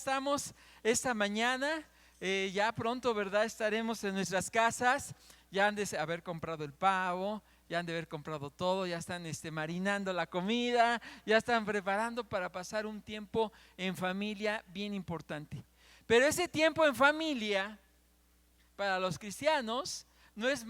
estamos esta mañana. Ya pronto, ¿verdad? Estaremos en nuestras casas. Ya han de haber comprado el pavo, ya han de haber comprado todo, ya están marinando la comida, ya están preparando para pasar un tiempo en familia bien importante. Pero ese tiempo en familia, para los cristianos, no es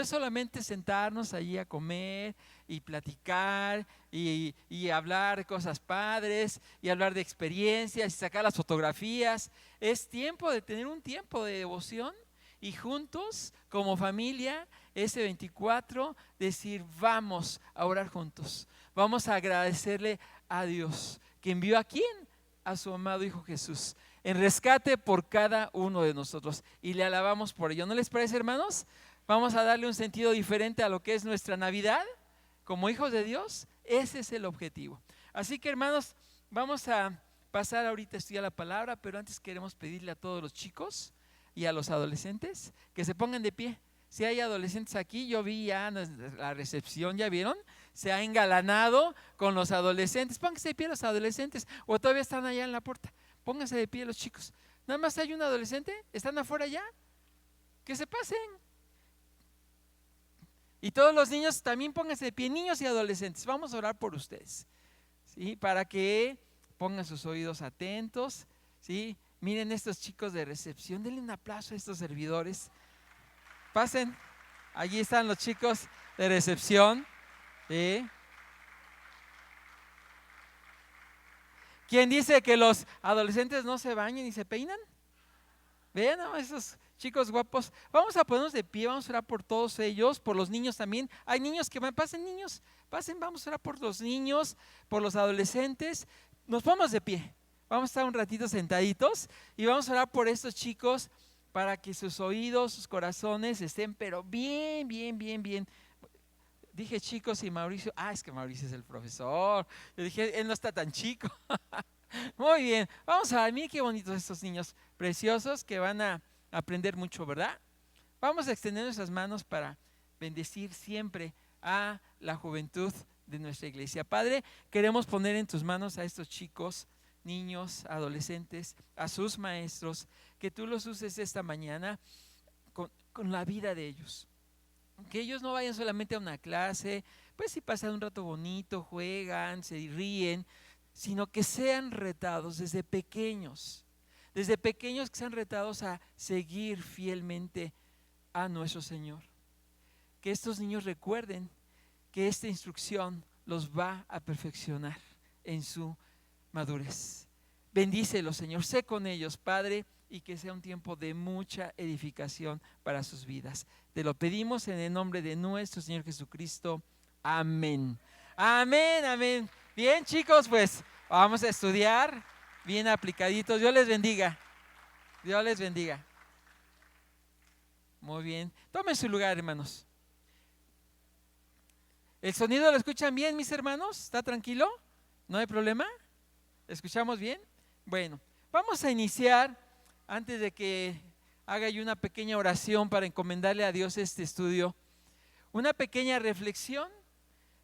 solamente sentarnos allí a comer y platicar y hablar cosas padres y hablar de experiencias y sacar las fotografías. Es tiempo de tener un tiempo de devoción y juntos, como familia, ese 24, decir: vamos a orar juntos, vamos a agradecerle a Dios que envió a quién, a su amado Hijo Jesús, en rescate por cada uno de nosotros, y le alabamos por ello. ¿No les parece, hermanos? Vamos a darle un sentido diferente a lo que es nuestra Navidad como hijos de Dios. Ese es el objetivo. Así que, hermanos, vamos a pasar ahorita a estudiar la palabra, pero antes queremos pedirle a todos los chicos y a los adolescentes que se pongan de pie. Si hay adolescentes aquí, yo vi ya la recepción, ¿ya vieron? Se ha engalanado con los adolescentes. Pónganse de pie los adolescentes, o todavía están allá en la puerta. Pónganse de pie los chicos. Nada más hay un adolescente, ¿están afuera ya? Que se pasen. Y todos los niños también pónganse de pie, niños y adolescentes. Vamos a orar por ustedes, ¿sí? Para que pongan sus oídos atentos, ¿sí? Miren estos chicos de recepción, denle un aplauso a estos servidores. Pasen, allí están los chicos de recepción, ¿sí? ¿Quién dice que los adolescentes no se bañan y se peinan? Vean a esos chicos guapos. Vamos a ponernos de pie, vamos a orar por todos ellos, por los niños también. Hay niños que van, pasen niños, pasen, vamos a orar por los niños, por los adolescentes. Nos ponemos de pie, vamos a estar un ratito sentaditos y vamos a orar por estos chicos para que sus oídos, sus corazones estén pero bien, bien, bien, bien. Dije chicos y Mauricio, es que Mauricio es el profesor. Yo dije, él no está tan chico. Muy bien, vamos a ver, miren qué bonitos estos niños preciosos que van a aprender mucho, ¿verdad? Vamos a extender nuestras manos para bendecir siempre a la juventud de nuestra iglesia. Padre, queremos poner en tus manos a estos chicos, niños, adolescentes, a sus maestros, que tú los uses esta mañana con la vida de ellos. Que ellos no vayan solamente a una clase, pues si pasan un rato bonito, juegan, se ríen, sino que sean retados desde pequeños que sean retados a seguir fielmente a nuestro Señor. Que estos niños recuerden que esta instrucción los va a perfeccionar en su madurez. Bendícelos, Señor, sé con ellos, Padre, y que sea un tiempo de mucha edificación para sus vidas. Te lo pedimos en el nombre de nuestro Señor Jesucristo. Amén. Amén, amén. Bien, chicos, pues vamos a estudiar bien aplicaditos. Dios les bendiga. Dios les bendiga. Muy bien. Tomen su lugar, hermanos. ¿El sonido lo escuchan bien, mis hermanos? ¿Está tranquilo? ¿No hay problema? ¿Escuchamos bien? Bueno, vamos a iniciar. Antes de que haga yo una pequeña oración para encomendarle a Dios este estudio, una pequeña reflexión,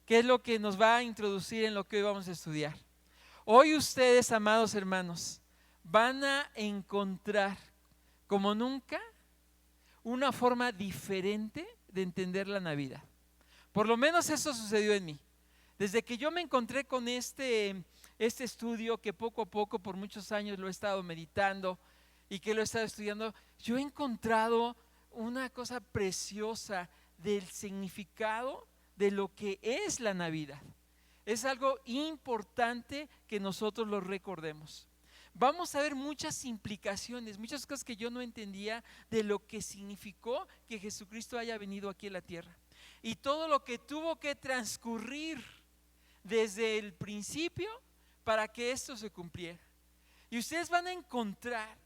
que es lo que nos va a introducir en lo que hoy vamos a estudiar. Hoy ustedes, amados hermanos, van a encontrar como nunca una forma diferente de entender la Navidad. Por lo menos eso sucedió en mí. Desde que yo me encontré con este estudio, que poco a poco por muchos años lo he estado meditando y que lo he estado estudiando, yo he encontrado una cosa preciosa del significado de lo que es la Navidad. Es algo importante que nosotros lo recordemos. Vamos a ver muchas implicaciones, muchas cosas que yo no entendía de lo que significó que Jesucristo haya venido aquí a la tierra. Y todo lo que tuvo que transcurrir desde el principio para que esto se cumpliera. Y ustedes van a encontrar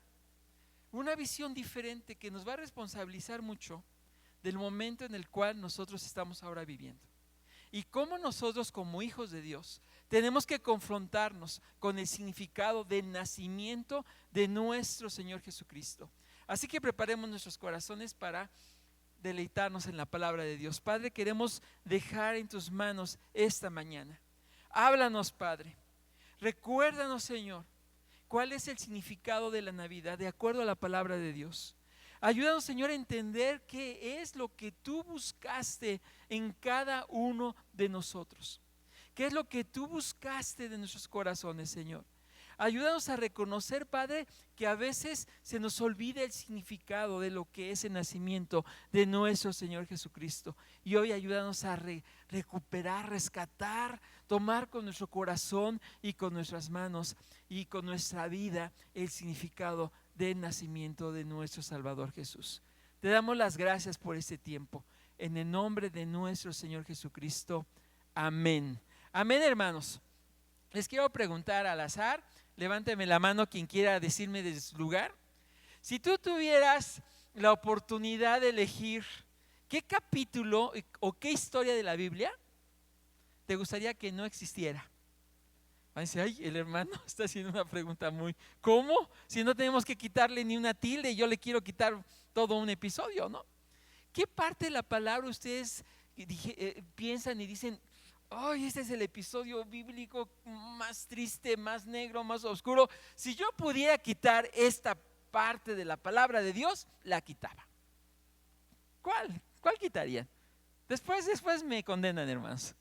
una visión diferente que nos va a responsabilizar mucho del momento en el cual nosotros estamos ahora viviendo. Y cómo nosotros como hijos de Dios tenemos que confrontarnos con el significado del nacimiento de nuestro Señor Jesucristo. Así que preparemos nuestros corazones para deleitarnos en la palabra de Dios. Padre, queremos dejar en tus manos esta mañana. Háblanos, Padre. Recuérdanos, Señor, cuál es el significado de la Navidad de acuerdo a la palabra de Dios. Ayúdanos, Señor, a entender qué es lo que tú buscaste en cada uno de nosotros. ¿Qué es lo que tú buscaste de nuestros corazones, Señor? Ayúdanos a reconocer, Padre, que a veces se nos olvida el significado de lo que es el nacimiento de nuestro Señor Jesucristo. Y hoy ayúdanos a recuperar, rescatar, tomar con nuestro corazón y con nuestras manos y con nuestra vida el significado del nacimiento de nuestro Salvador Jesús. Te damos las gracias por este tiempo. En el nombre de nuestro Señor Jesucristo. Amén. Amén, hermanos. Les quiero preguntar al azar, levánteme la mano quien quiera decirme desde su lugar. Si tú tuvieras la oportunidad de elegir qué capítulo o qué historia de la Biblia te gustaría que no existiera. Van a decir, ay, el hermano está haciendo una pregunta muy, ¿cómo? Si no tenemos que quitarle ni una tilde, yo le quiero quitar todo un episodio, ¿no? ¿Qué parte de la palabra ustedes piensan y dicen, ay, este es el episodio bíblico más triste, más negro, más oscuro? Si yo pudiera quitar esta parte de la palabra de Dios, la quitaba. ¿Cuál? ¿Cuál quitarían? Después me condenan, hermanos.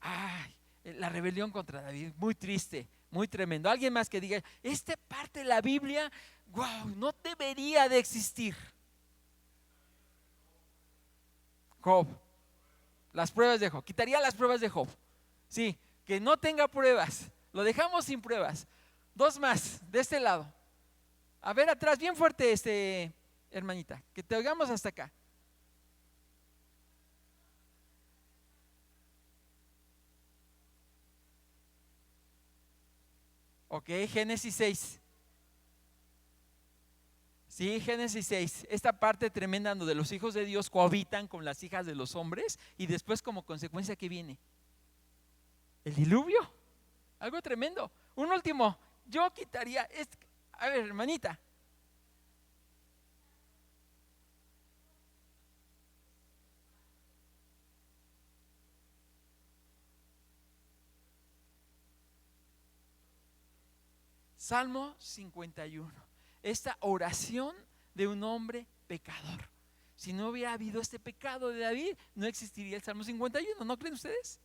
Ay, la rebelión contra David, muy triste, muy tremendo. Alguien más que diga, esta parte de la Biblia, wow, no debería de existir. Job, las pruebas de Job, quitaría las pruebas de Job. Sí, que no tenga pruebas, lo dejamos sin pruebas. Dos más, de este lado. A ver atrás, bien fuerte, hermanita, que te oigamos hasta acá. Ok, Génesis 6. Sí, Génesis 6, esta parte tremenda donde los hijos de Dios cohabitan con las hijas de los hombres y después como consecuencia, ¿qué viene? El diluvio, algo tremendo. Un último, yo quitaría, a ver, hermanita. Salmo 51, esta oración de un hombre pecador. Si no hubiera habido este pecado de David, no existiría el Salmo 51, ¿no creen ustedes?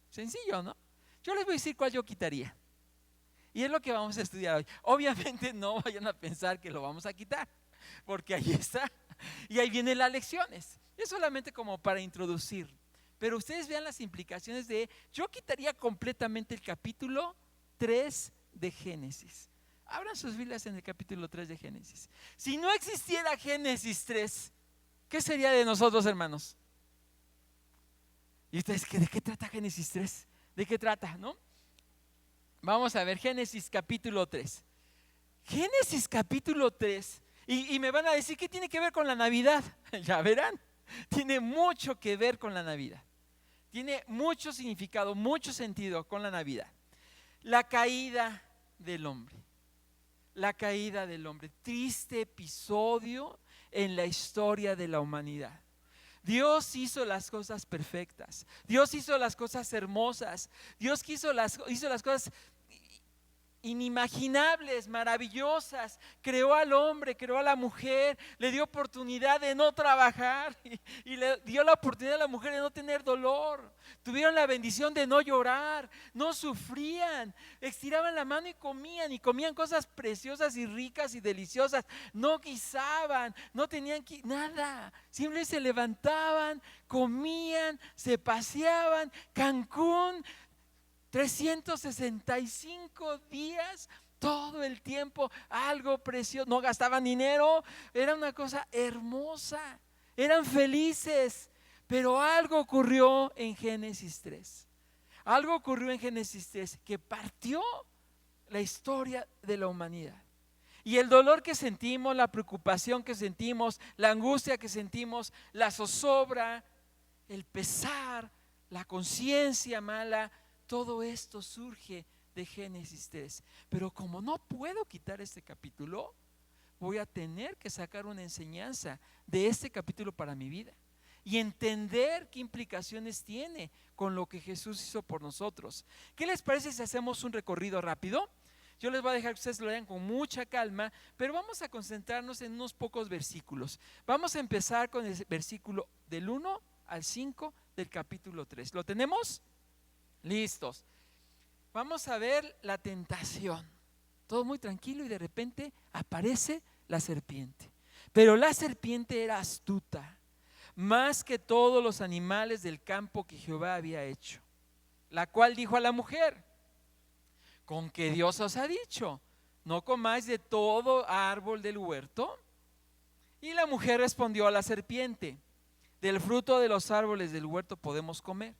Sencillo, ¿no? Yo les voy a decir cuál yo quitaría. Y es lo que vamos a estudiar hoy. Obviamente no vayan a pensar que lo vamos a quitar, porque ahí está. Y ahí vienen las lecciones. Es solamente como para introducir. Pero ustedes vean las implicaciones yo quitaría completamente el capítulo 3 de Génesis. Abran sus Biblias en el capítulo 3 de Génesis. Si no existiera Génesis 3, ¿qué sería de nosotros, hermanos? ¿Y ustedes de qué trata Génesis 3? ¿De qué trata, no? Vamos a ver Génesis capítulo 3. Génesis capítulo 3. Y me van a decir, ¿qué tiene que ver con la Navidad? Ya verán, tiene mucho que ver con la Navidad. Tiene mucho significado, mucho sentido con la Navidad. La caída del hombre. La caída del hombre. Triste episodio en la historia de la humanidad. Dios hizo las cosas perfectas. Dios hizo las cosas hermosas. Dios hizo las cosas inimaginables, maravillosas. Creó al hombre, creó a la mujer, le dio oportunidad de no trabajar y le dio la oportunidad a la mujer de no tener dolor. Tuvieron la bendición de no llorar, no sufrían, estiraban la mano y comían cosas preciosas y ricas y deliciosas. No guisaban, no tenían nada, simplemente se levantaban, comían, se paseaban. Cancún, 365 días, todo el tiempo, algo precioso, no gastaban dinero, era una cosa hermosa, eran felices, pero algo ocurrió en Génesis 3. Algo ocurrió en Génesis 3 que partió la historia de la humanidad. Y el dolor que sentimos, la preocupación que sentimos, la angustia que sentimos, la zozobra, el pesar, la conciencia mala, todo esto surge de Génesis 3. Pero como no puedo quitar este capítulo, voy a tener que sacar una enseñanza de este capítulo para mi vida y entender qué implicaciones tiene con lo que Jesús hizo por nosotros. ¿Qué les parece si hacemos un recorrido rápido? Yo les voy a dejar que ustedes lo lean con mucha calma, pero vamos a concentrarnos en unos pocos versículos. Vamos a empezar con el versículo del 1 al 5 del capítulo 3. ¿Lo tenemos? Listos. Vamos a ver la tentación. Todo muy tranquilo y de repente aparece la serpiente. Pero la serpiente era astuta, más que todos los animales del campo que Jehová había hecho, la cual dijo a la mujer: ¿con qué Dios os ha dicho? ¿No comáis de todo árbol del huerto? Y la mujer respondió a la serpiente: del fruto de los árboles del huerto podemos comer,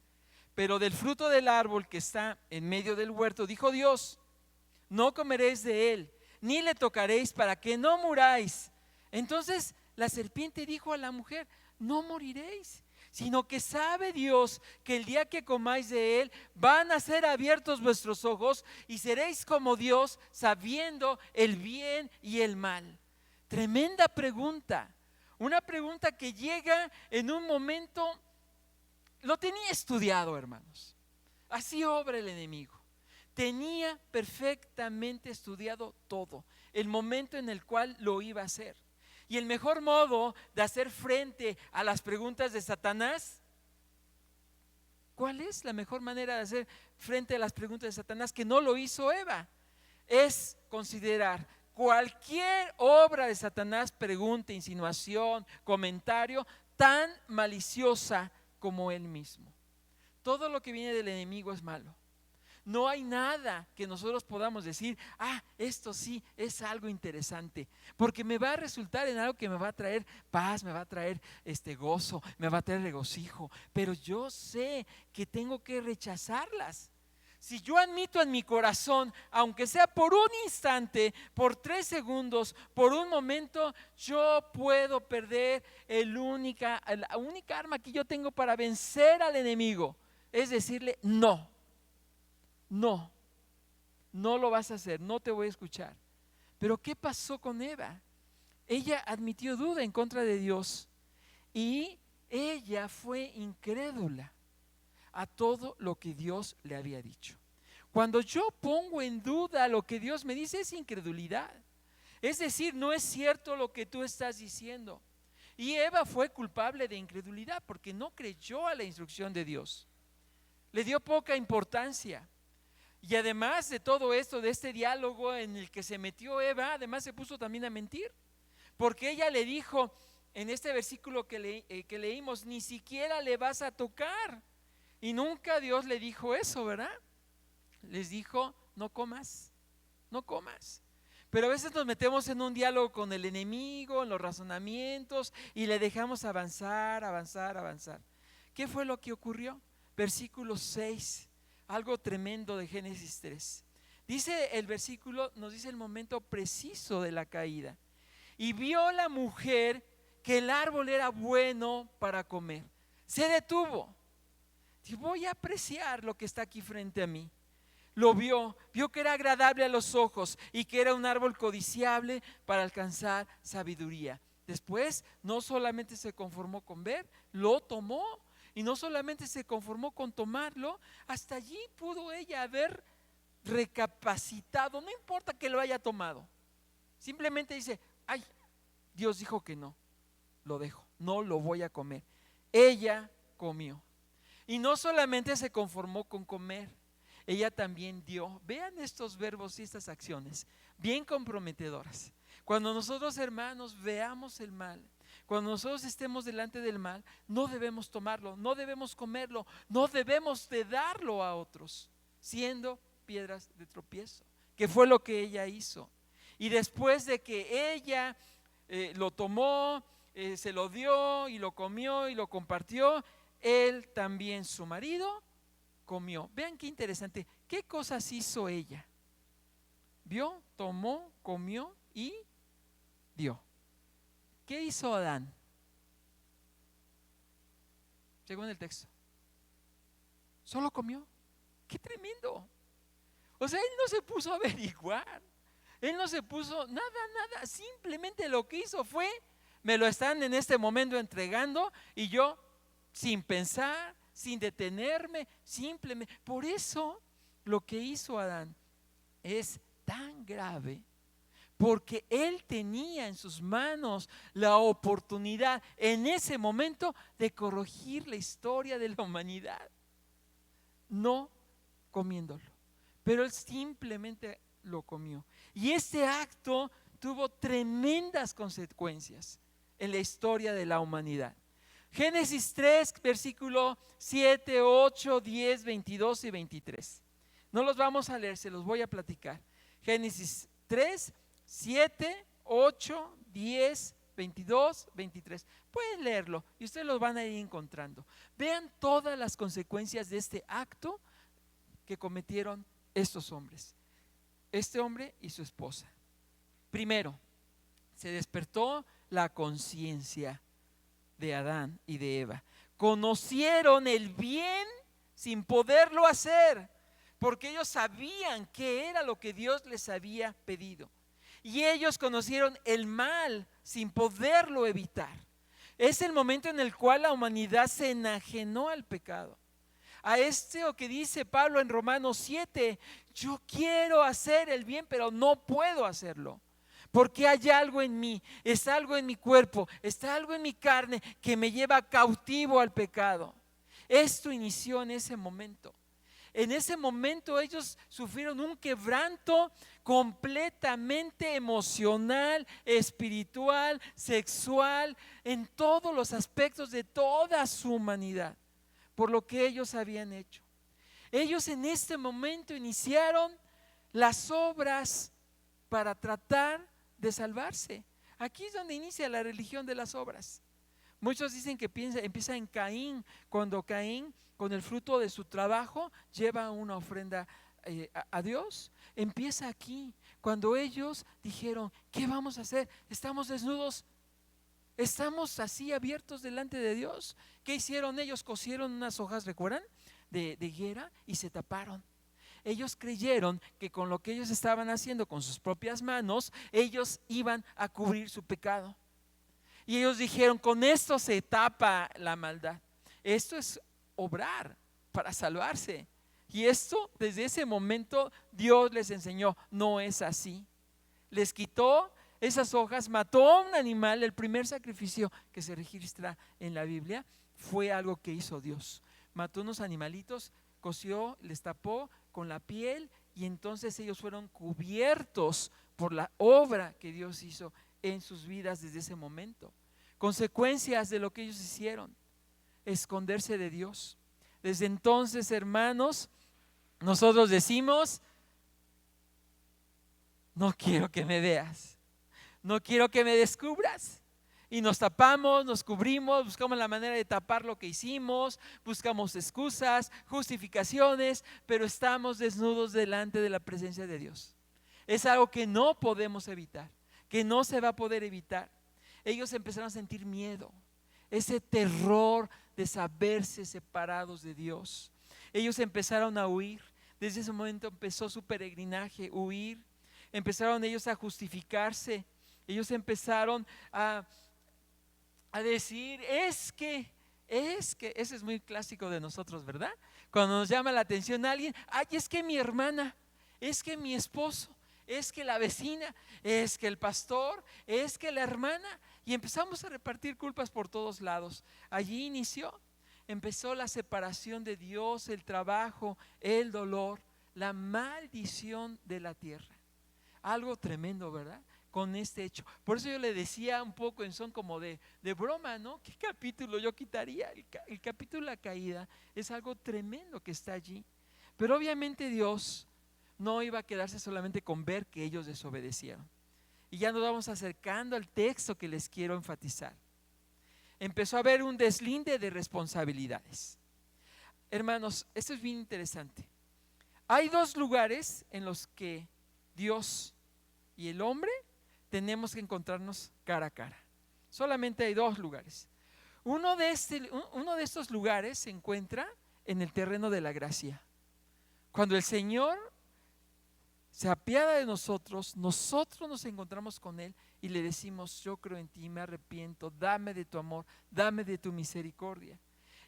pero del fruto del árbol que está en medio del huerto, dijo Dios: no comeréis de él, ni le tocaréis, para que no muráis. Entonces la serpiente dijo a la mujer: no moriréis, sino que sabe Dios que el día que comáis de él van a ser abiertos vuestros ojos y seréis como Dios, sabiendo el bien y el mal. Tremenda pregunta, una pregunta que llega en un momento. Lo tenía estudiado, hermanos. Así obra el enemigo. Tenía perfectamente estudiado todo, el momento en el cual lo iba a hacer. Y el mejor modo de hacer frente a las preguntas de Satanás, ¿cuál es la mejor manera de hacer frente a las preguntas de Satanás que no lo hizo Eva? Es considerar cualquier obra de Satanás, pregunta, insinuación, comentario, tan maliciosa como él mismo. Todo lo que viene del enemigo es malo. No hay nada que nosotros podamos decir: esto sí es algo interesante, porque me va a resultar en algo que me va a traer paz, me va a traer gozo, me va a traer regocijo, pero yo sé que tengo que rechazarlas. Si yo admito en mi corazón, aunque sea por un instante, por 3 segundos, por un momento, yo puedo perder la única arma que yo tengo para vencer al enemigo, es decirle: no, no, no lo vas a hacer, no te voy a escuchar. Pero ¿qué pasó con Eva? Ella admitió duda en contra de Dios y ella fue incrédula a todo lo que Dios le había dicho. Cuando yo pongo en duda lo que Dios me dice, es incredulidad. Es decir, no es cierto lo que tú estás diciendo. Y Eva fue culpable de incredulidad porque no creyó a la instrucción de Dios. Le dio poca importancia. Y además de todo esto, de este diálogo en el que se metió Eva, además se puso también a mentir. Porque ella le dijo en este versículo que leímos: ni siquiera le vas a tocar. Y nunca Dios le dijo eso, ¿verdad? Les dijo: no comas, no comas. Pero a veces nos metemos en un diálogo con el enemigo, en los razonamientos, y le dejamos avanzar. ¿Qué fue lo que ocurrió? Versículo 6, algo tremendo de Génesis 3. Dice el versículo, nos dice el momento preciso de la caída. Y vio la mujer que el árbol era bueno para comer. Se detuvo. Dijo: voy a apreciar lo que está aquí frente a mí. Lo vio que era agradable a los ojos y que era un árbol codiciable para alcanzar sabiduría. Después no solamente se conformó con ver, lo tomó. Y no solamente se conformó con tomarlo, hasta allí pudo ella haber recapacitado. No importa que lo haya tomado, simplemente dice: ay, Dios dijo que no, lo dejo, no lo voy a comer. Ella comió. Y no solamente se conformó con comer, ella también dio. Vean estos verbos y estas acciones bien comprometedoras. Cuando nosotros, hermanos, veamos el mal, cuando nosotros estemos delante del mal, no debemos tomarlo, no debemos comerlo, no debemos de darlo a otros, siendo piedras de tropiezo, que fue lo que ella hizo. Y después de que ella lo tomó, se lo dio y lo comió y lo compartió, él también, su marido, comió. Vean qué interesante, qué cosas hizo ella. Vio, tomó, comió y dio. ¿Qué hizo Adán? Según el texto, solo comió. ¡Qué tremendo! O sea, él no se puso a averiguar, Él no se puso nada, simplemente lo que hizo fue, me lo están en este momento entregando y yo sin pensar, sin detenerme, simplemente. Por eso lo que hizo Adán es tan grave, porque él tenía en sus manos la oportunidad en ese momento de corregir la historia de la humanidad, no comiéndolo, pero él simplemente lo comió. Y este acto tuvo tremendas consecuencias en la historia de la humanidad. Génesis 3, versículo 7, 8, 10, 22 y 23. No los vamos a leer, se los voy a platicar. Génesis 3, 7, 8, 10, 22, 23. Pueden leerlo y ustedes los van a ir encontrando. Vean todas las consecuencias de este acto que cometieron estos hombres. Este hombre y su esposa. Primero, se despertó la conciencia de Adán y de Eva. Conocieron el bien sin poderlo hacer, porque ellos sabían qué era lo que Dios les había pedido. Y ellos conocieron el mal sin poderlo evitar. Es el momento en el cual la humanidad se enajenó al pecado. A lo que dice Pablo en Romanos 7, yo quiero hacer el bien, pero no puedo hacerlo. Porque hay algo en mí, está algo en mi cuerpo, está algo en mi carne que me lleva cautivo al pecado. Esto inició en ese momento. En ese momento ellos sufrieron un quebranto completamente emocional, espiritual, sexual, en todos los aspectos de toda su humanidad, por lo que ellos habían hecho. Ellos en este momento iniciaron las obras para tratar de salvarse. Aquí es donde inicia la religión de las obras. Muchos dicen que empieza en Caín, cuando Caín, con el fruto de su trabajo, lleva una ofrenda a Dios. Empieza aquí, cuando ellos dijeron, ¿qué vamos a hacer? Estamos desnudos, estamos así abiertos delante de Dios. ¿Qué hicieron ellos? Cosieron unas hojas, ¿recuerdan? De higuera y se taparon. Ellos creyeron que con lo que ellos estaban haciendo con sus propias manos, ellos iban a cubrir su pecado. Y ellos dijeron, con esto se tapa la maldad. Esto es obrar para salvarse. Y esto, desde ese momento, Dios les enseñó, no es así. Les quitó esas hojas, mató a un animal. El primer sacrificio que se registra en la Biblia fue algo que hizo Dios. Mató unos animalitos, cosió, les tapó con la piel y entonces ellos fueron cubiertos por la obra que Dios hizo en sus vidas desde ese momento. Consecuencias de lo que ellos hicieron, esconderse de Dios. Desde entonces, hermanos, nosotros decimos, no quiero que me veas, no quiero que me descubras. Y nos tapamos, nos cubrimos, buscamos la manera de tapar lo que hicimos, buscamos excusas, justificaciones, pero estamos desnudos delante de la presencia de Dios. Es algo que no podemos evitar, que no se va a poder evitar. Ellos empezaron a sentir miedo, ese terror de saberse separados de Dios. Ellos empezaron a huir. Desde ese momento empezó su peregrinaje, huir. Empezaron ellos a justificarse. Ellos empezaron a decir, es que, ese es muy clásico de nosotros, ¿verdad? Cuando nos llama la atención alguien, ay, es que mi hermana, es que mi esposo, es que la vecina, es que el pastor, es que la hermana, y empezamos a repartir culpas por todos lados. Allí empezó la separación de Dios, el trabajo, el dolor, la maldición de la tierra. Algo tremendo, ¿verdad? Con este hecho. Por eso yo le decía un poco en son como de broma, ¿no? ¿Qué capítulo yo quitaría? El capítulo de la caída es algo tremendo que está allí. Pero obviamente Dios no iba a quedarse solamente con ver que ellos desobedecieron. Y ya nos vamos acercando al texto que les quiero enfatizar. Empezó a haber un deslinde de responsabilidades. Hermanos, esto es bien interesante. Hay dos lugares en los que Dios y el hombre tenemos que encontrarnos cara a cara. Solamente hay dos lugares. Uno de estos lugares se encuentra en el terreno de la gracia. Cuando el Señor se apiada de nosotros, nosotros nos encontramos con Él y le decimos: yo creo en ti, me arrepiento, dame de tu amor, dame de tu misericordia.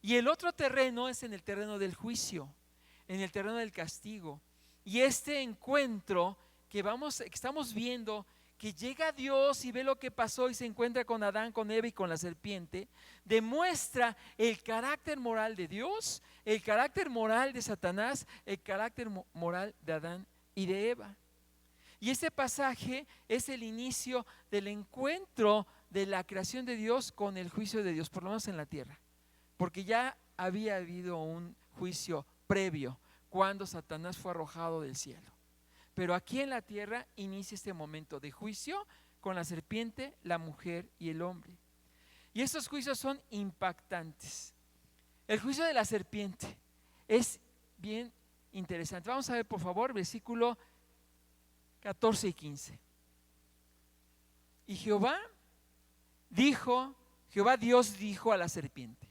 Y el otro terreno es en el terreno del juicio, en el terreno del castigo. Y este encuentro que estamos viendo, que llega Dios y ve lo que pasó y se encuentra con Adán, con Eva y con la serpiente, demuestra el carácter moral de Dios, el carácter moral de Satanás, el carácter moral de Adán y de Eva. Y este pasaje es el inicio del encuentro de la creación de Dios con el juicio de Dios, por lo menos en la tierra, porque ya había habido un juicio previo cuando Satanás fue arrojado del cielo. Pero aquí en la tierra inicia este momento de juicio con la serpiente, la mujer y el hombre. Y estos juicios son impactantes. El juicio de la serpiente es bien interesante. Vamos a ver, por favor, versículo 14 y 15. Y Jehová Dios dijo a la serpiente: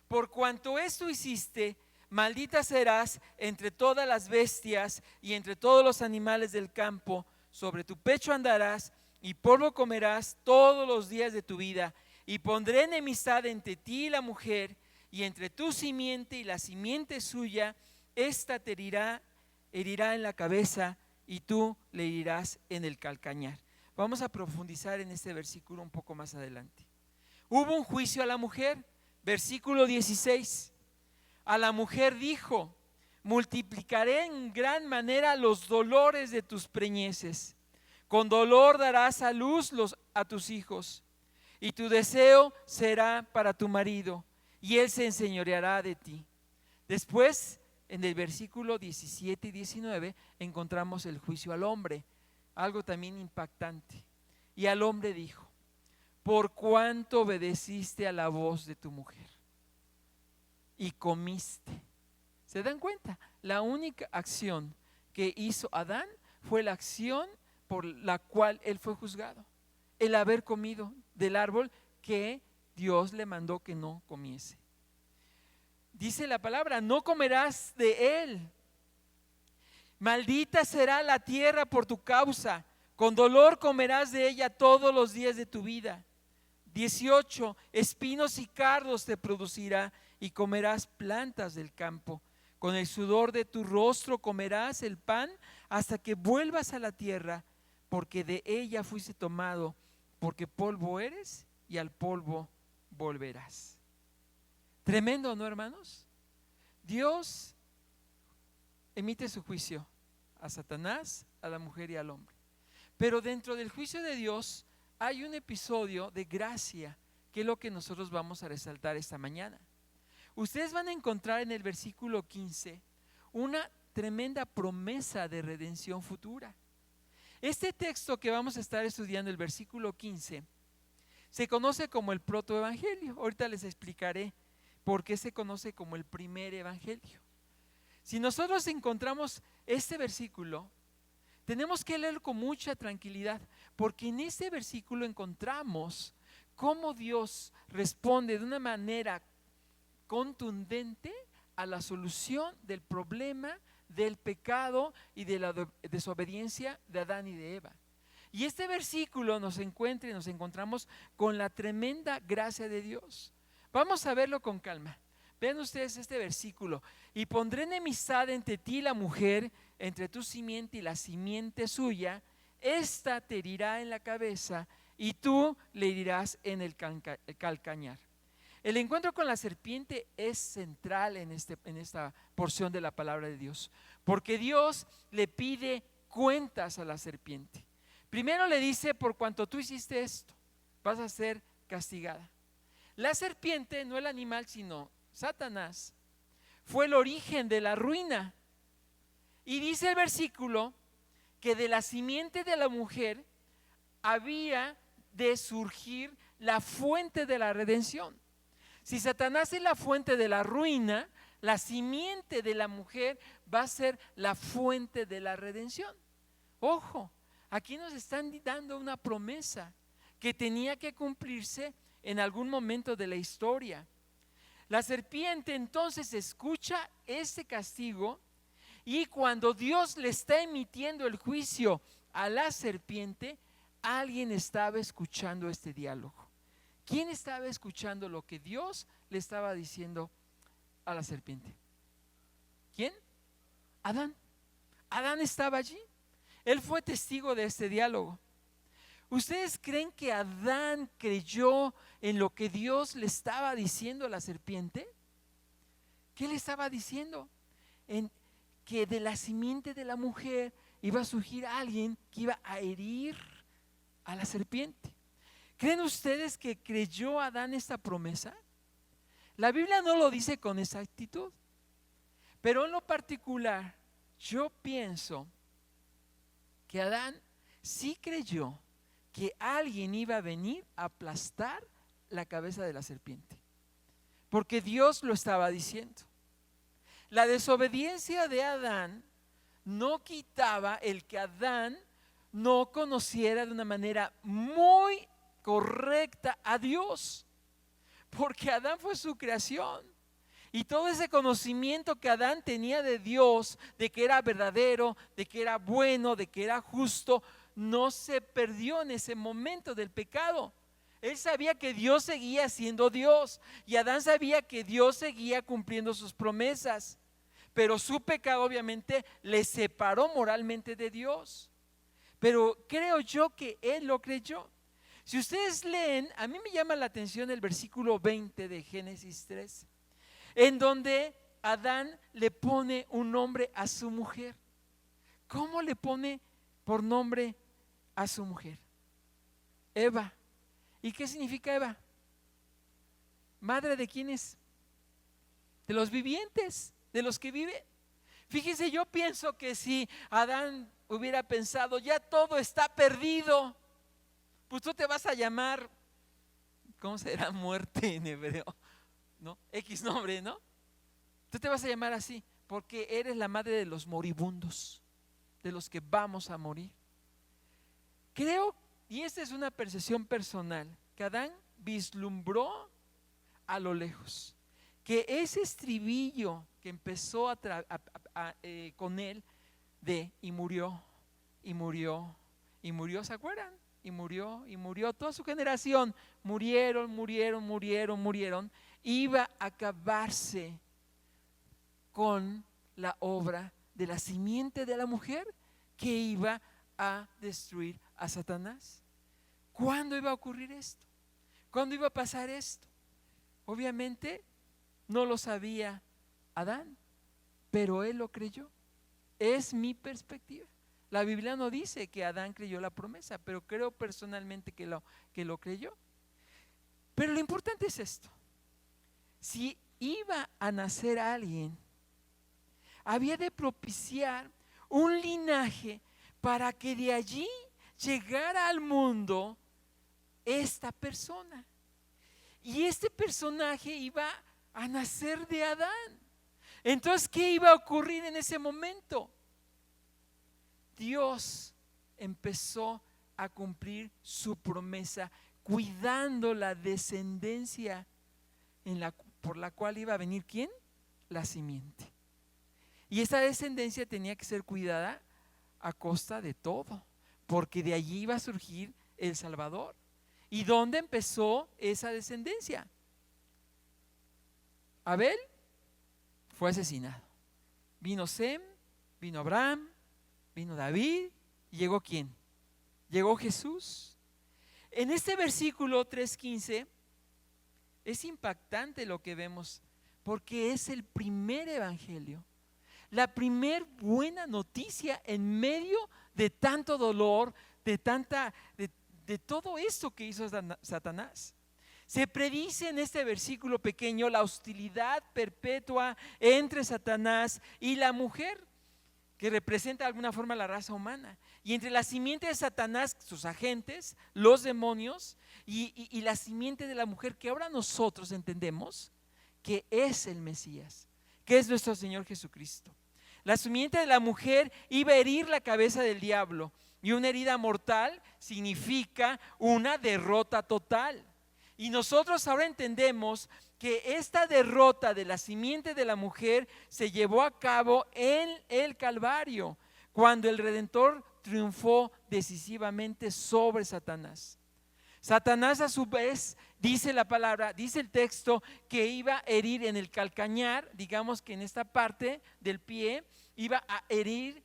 por cuanto esto hiciste, maldita serás entre todas las bestias y entre todos los animales del campo. Sobre tu pecho andarás y polvo comerás todos los días de tu vida. Y pondré enemistad entre ti y la mujer, y entre tu simiente y la simiente suya. Esta te herirá en la cabeza, y tú le herirás en el calcañar. Vamos a profundizar en este versículo un poco más adelante. Hubo un juicio a la mujer. Versículo 16. A la mujer dijo: multiplicaré en gran manera los dolores de tus preñeces. Con dolor darás a luz a tus hijos, y tu deseo será para tu marido, y él se enseñoreará de ti. Después, en el versículo 17 y 19, encontramos el juicio al hombre, algo también impactante. Y al hombre dijo: por cuánto obedeciste a la voz de tu mujer y comiste. ¿Se dan cuenta? La única acción que hizo Adán fue la acción por la cual él fue juzgado: el haber comido del árbol que Dios le mandó que no comiese. Dice la palabra: no comerás de él. Maldita será la tierra por tu causa, con dolor comerás de ella todos los días de tu vida. 18. Espinos y cardos te producirá, y comerás plantas del campo. Con el sudor de tu rostro comerás el pan hasta que vuelvas a la tierra, porque de ella fuiste tomado, porque polvo eres y al polvo volverás. Tremendo, ¿no, hermanos? Dios emite su juicio a Satanás, a la mujer y al hombre. Pero dentro del juicio de Dios hay un episodio de gracia, que es lo que nosotros vamos a resaltar esta mañana. Ustedes van a encontrar en el versículo 15 una tremenda promesa de redención futura. Este texto que vamos a estar estudiando, el versículo 15, se conoce como el protoevangelio. Ahorita les explicaré por qué se conoce como el primer evangelio. Si nosotros encontramos este versículo, tenemos que leerlo con mucha tranquilidad, porque en este versículo encontramos cómo Dios responde de una manera contundente a la solución del problema del pecado y de la desobediencia de Adán y de Eva. Y este versículo nos encontramos con la tremenda gracia de Dios. Vamos a verlo con calma. Vean ustedes este versículo: y pondré enemistad entre ti y la mujer, entre tu simiente y la simiente suya. Esta te herirá en la cabeza, y tú le herirás en el calcañar. El encuentro con la serpiente es central en esta porción de la palabra de Dios, porque Dios le pide cuentas a la serpiente. Primero le dice: por cuanto tú hiciste esto, vas a ser castigada. La serpiente, no el animal, sino Satanás, fue el origen de la ruina. Y dice el versículo que de la simiente de la mujer había de surgir la fuente de la redención. Si Satanás es la fuente de la ruina, la simiente de la mujer va a ser la fuente de la redención. Ojo, aquí nos están dando una promesa que tenía que cumplirse en algún momento de la historia. La serpiente entonces escucha ese castigo Y cuando Dios le está emitiendo el juicio a la serpiente, alguien estaba escuchando este diálogo. ¿Quién estaba escuchando lo que Dios le estaba diciendo a la serpiente? ¿Quién? Adán. Adán estaba allí. Él fue testigo de este diálogo. ¿Ustedes creen que Adán creyó en lo que Dios le estaba diciendo a la serpiente? ¿Qué le estaba diciendo? Que de la simiente de la mujer iba a surgir alguien que iba a herir a la serpiente. ¿Creen ustedes que creyó Adán esta promesa? La Biblia no lo dice con exactitud, pero en lo particular yo pienso que Adán sí creyó que alguien iba a venir a aplastar la cabeza de la serpiente, porque Dios lo estaba diciendo. La desobediencia de Adán no quitaba el que Adán no conociera de una manera muy correcta a Dios, porque Adán fue su creación. Y todo ese conocimiento que Adán tenía de Dios, de que era verdadero, de que era bueno, de que era justo, no se perdió en ese momento del pecado. Él sabía que Dios seguía siendo Dios y Adán sabía que Dios seguía cumpliendo sus promesas, pero su pecado obviamente le separó moralmente de Dios. Pero creo yo que él lo creyó. Si ustedes leen, a mí me llama la atención el versículo 20 de Génesis 3, en donde Adán le pone un nombre a su mujer. ¿Cómo le pone por nombre a su mujer? Eva. ¿Y qué significa Eva? ¿Madre de quiénes? De los vivientes, de los que viven. Fíjese, yo pienso que si Adán hubiera pensado, ya todo está perdido, pues tú te vas a llamar, ¿cómo será muerte en hebreo? ¿No? X nombre, ¿no? Tú te vas a llamar así, porque eres la madre de los moribundos, de los que vamos a morir. Creo, y esta es una percepción personal, que Adán vislumbró a lo lejos, que ese estribillo que empezó con él de y murió, y murió, y murió, ¿se acuerdan? Y murió, toda su generación, murieron, iba a acabarse con la obra de la simiente de la mujer que iba a destruir a Satanás. ¿Cuándo iba a ocurrir esto? ¿Cuándo iba a pasar esto? Obviamente no lo sabía Adán, pero él lo creyó. Es mi perspectiva. La Biblia no dice que Adán creyó la promesa, pero creo personalmente que lo creyó. Pero lo importante es esto: si iba a nacer alguien, había de propiciar un linaje para que de allí llegara al mundo esta persona. Y este personaje iba a nacer de Adán. Entonces, ¿qué iba a ocurrir en ese momento? Dios empezó a cumplir su promesa, cuidando la descendencia por la cual iba a venir ¿quién? La simiente. Y esa descendencia tenía que ser cuidada a costa de todo, porque de allí iba a surgir el Salvador. ¿Y dónde empezó esa descendencia? Abel fue asesinado. Vino Sem, vino Abraham, vino David, y llegó ¿quién? Llegó Jesús. En este versículo 3:15 es impactante lo que vemos, porque es el primer evangelio, la primer buena noticia en medio de tanto dolor, de todo esto que hizo Satanás. Se predice en este versículo pequeño la hostilidad perpetua entre Satanás y la mujer, que representa de alguna forma la raza humana, y entre la simiente de Satanás, sus agentes, los demonios, y la simiente de la mujer, que ahora nosotros entendemos que es el Mesías, que es nuestro Señor Jesucristo. La simiente de la mujer iba a herir la cabeza del diablo, y una herida mortal significa una derrota total. Y nosotros ahora entendemos que esta derrota de la simiente de la mujer se llevó a cabo en el Calvario, cuando el Redentor triunfó decisivamente sobre Satanás. Satanás, a su vez, dice la palabra, dice el texto, que iba a herir en el calcañar, digamos que en esta parte del pie, iba a herir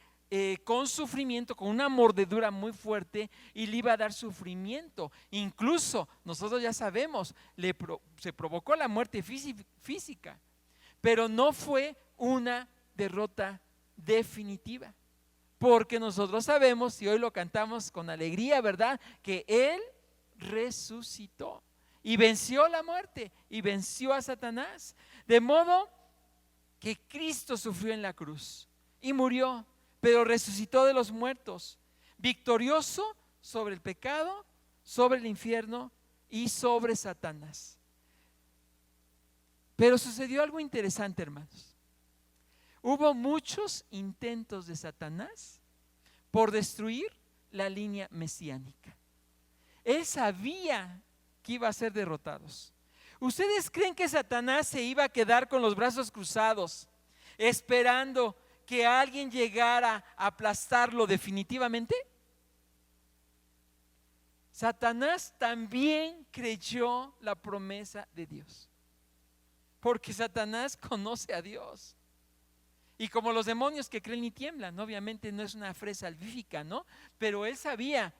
con sufrimiento, con una mordedura muy fuerte, y le iba a dar sufrimiento. Incluso nosotros ya sabemos, se provocó la muerte física, pero no fue una derrota definitiva, porque nosotros sabemos, y hoy lo cantamos con alegría, ¿verdad?, que Él resucitó y venció la muerte y venció a Satanás. De modo que Cristo sufrió en la cruz y murió, pero resucitó de los muertos, victorioso sobre el pecado, sobre el infierno y sobre Satanás. Pero sucedió algo interesante, hermanos. Hubo muchos intentos de Satanás por destruir la línea mesiánica. Él sabía que iba a ser derrotados. ¿Ustedes creen que Satanás se iba a quedar con los brazos cruzados, esperando que alguien llegara a aplastarlo definitivamente? Satanás también creyó la promesa de Dios, porque Satanás conoce a Dios. Y como los demonios que creen y tiemblan, obviamente no es una frase salvífica, ¿no? Pero él sabía,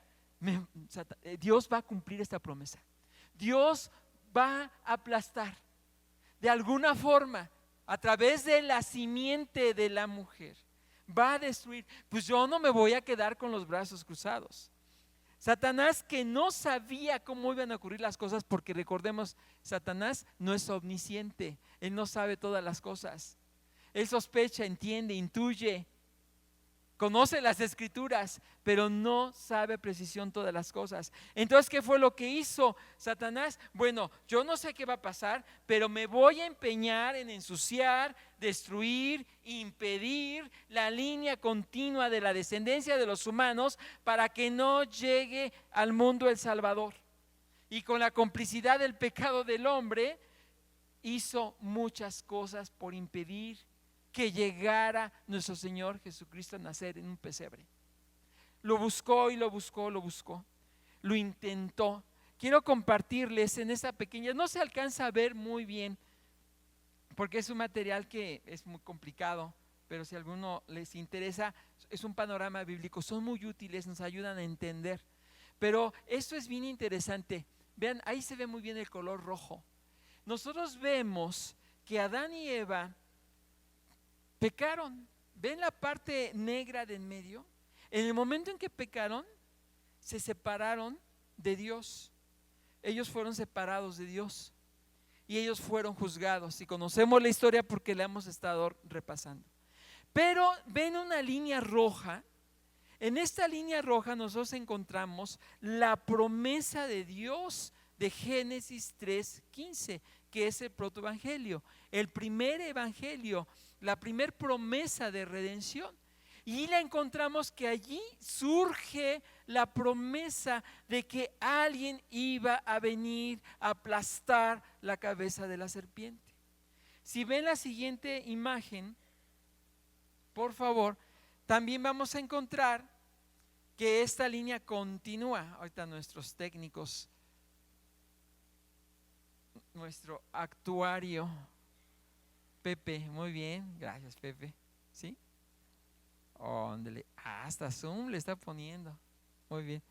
Dios va a cumplir esta promesa. Dios va a aplastar de alguna forma, a través de la simiente de la mujer, va a destruir. Pues yo no me voy a quedar con los brazos cruzados. Satanás, que no sabía cómo iban a ocurrir las cosas, porque recordemos, Satanás no es omnisciente, él no sabe todas las cosas. Él sospecha, entiende, intuye, conoce las escrituras, pero no sabe precisión todas las cosas. Entonces, ¿qué fue lo que hizo Satanás? Bueno, yo no sé qué va a pasar, pero me voy a empeñar en ensuciar, destruir, impedir la línea continua de la descendencia de los humanos, para que no llegue al mundo el Salvador. Y con la complicidad del pecado del hombre, hizo muchas cosas por impedir que llegara nuestro Señor Jesucristo a nacer en un pesebre. Lo buscó y lo buscó, lo intentó. Quiero compartirles en esta pequeña, no se alcanza a ver muy bien, porque es un material que es muy complicado, pero si a alguno les interesa, es un panorama bíblico, son muy útiles, nos ayudan a entender. Pero esto es bien interesante. Vean, ahí se ve muy bien el color rojo. Nosotros vemos que Adán y Eva pecaron. ¿Ven la parte negra de en medio? En el momento en que pecaron, se separaron de Dios. Ellos fueron separados de Dios y ellos fueron juzgados. Y conocemos la historia porque la hemos estado repasando. Pero ven una línea roja. En esta línea roja nosotros encontramos la promesa de Dios de Génesis 3:15, que es el protoevangelio, el primer evangelio, la primer promesa de redención. Y la encontramos que allí surge la promesa de que alguien iba a venir a aplastar la cabeza de la serpiente. Si ven la siguiente imagen, por favor, también vamos a encontrar que esta línea continúa. Ahorita nuestros técnicos, nuestro actuario Pepe, muy bien, gracias Pepe, ¿sí? Hasta Zoom le está poniendo, muy bien,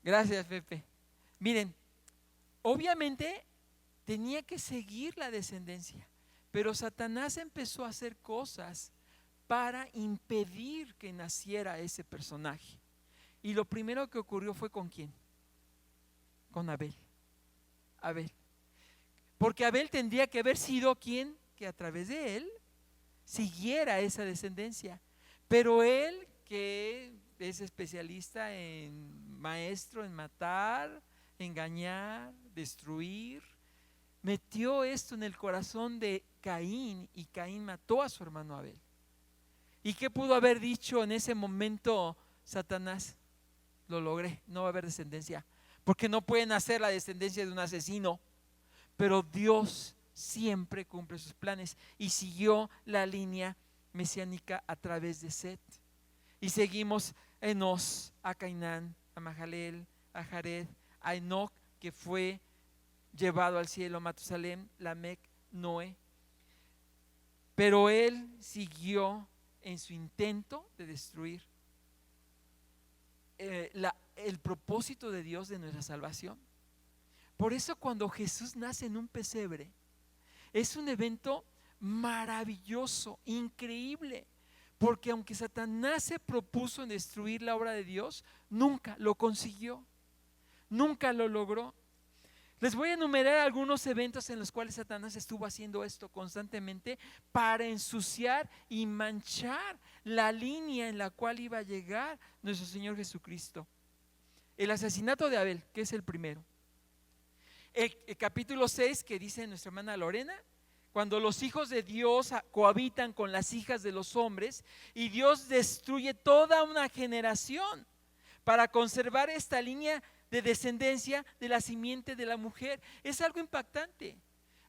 gracias Pepe. Miren, obviamente tenía que seguir la descendencia, pero Satanás empezó a hacer cosas para impedir que naciera ese personaje. Y lo primero que ocurrió fue ¿con quién? Con Abel. Porque Abel tendría que haber sido quien que a través de él siguiera esa descendencia. Pero él, que es especialista en maestro, en matar, engañar, destruir, metió esto en el corazón de Caín, y Caín mató a su hermano Abel. ¿Y qué pudo haber dicho en ese momento Satanás? Lo logré, no va a haber descendencia, porque no puede nacer la descendencia de un asesino, pero Dios siempre cumple sus planes y siguió la línea mesiánica a través de Set. Y seguimos a Enos, a Cainán, a Mahalaleel, a Jared, a Enoc, que fue llevado al cielo, Matusalem, Lamec, Noé. Pero él siguió en su intento de destruir el propósito de Dios de nuestra salvación. Por eso cuando Jesús nace en un pesebre, es un evento maravilloso, increíble, porque aunque Satanás se propuso en destruir la obra de Dios, nunca lo consiguió, nunca lo logró. Les voy a enumerar algunos eventos en los cuales Satanás estuvo haciendo esto constantemente para ensuciar y manchar la línea en la cual iba a llegar nuestro Señor Jesucristo. El asesinato de Abel, que es el primero. El capítulo 6, que dice nuestra hermana Lorena, cuando los hijos de Dios cohabitan con las hijas de los hombres y Dios destruye toda una generación para conservar esta línea de descendencia de la simiente de la mujer. Es algo impactante.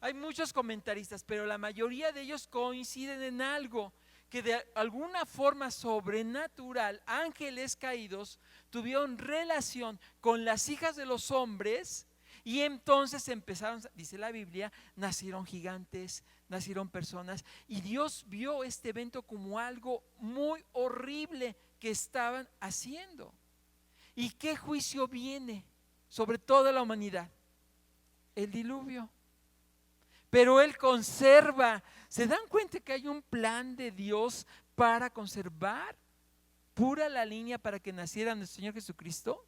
Hay muchos comentaristas, pero la mayoría de ellos coinciden en algo, que de alguna forma sobrenatural, ángeles caídos tuvieron relación con las hijas de los hombres y entonces empezaron, dice la Biblia, nacieron gigantes, nacieron personas, y Dios vio este evento como algo muy horrible que estaban haciendo. ¿Y qué juicio viene sobre toda la humanidad? El diluvio. Pero Él conserva. ¿Se dan cuenta que hay un plan de Dios para conservar pura la línea para que naciera nuestro Señor Jesucristo?